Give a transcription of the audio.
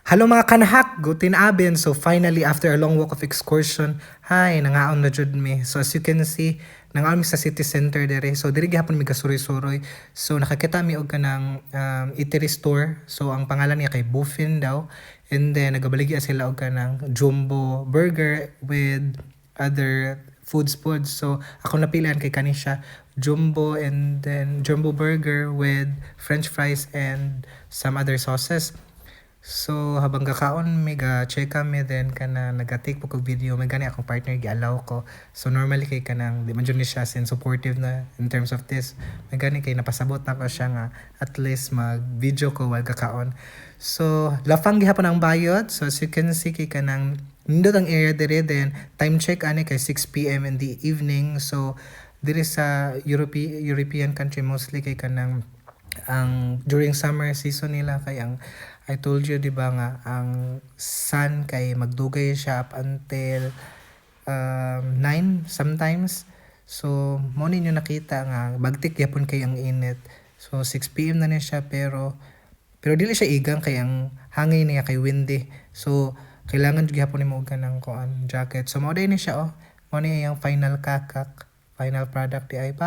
Hello mga kanahak, gutin abin. So finally, after a long walk of excursion, hi, nangaon na jud mi. So as you can see, nangaon mi sa city center dere. So diri gihapon mi gasuroy-suroy. So nakakita mi og kanang eatery store. So ang pangalan niya kay Buffin daw. And then nagabaligya sila og kanang jumbo burger with other foods. So ako napilian kay kani siya jumbo, and then jumbo burger with french fries and some other sauces. So habang kakaon may ga-check kami, then kana naga-take po kog video, may gani akong partner gi-allow ko. So normally kay kanang di man jud ni siya sin supportive na in terms of this. May gani kay napasabot na ko siya nga at least mag-video ko while kakaon. So lafang gihapon ang bayot. So as you can see kay kanang nindot ang area dire, then time check ani kay 6 PM in the evening. So dire sa European country mostly kay kanang ang during summer season nila kay ang I told you 'di ba nga ang sun kay magdugay siya up until 9 sometimes. So mo ninyo nakita nga bagtik gyapon kay ang init. So 6 PM na ni siya, pero dili siya igang kay ang hangin niya kay windy. So kailangan jud gyapon nimo og kanang kuan jacket. So mao ni siya, oh. Mao ni iyang final kakak, final product di ay ba.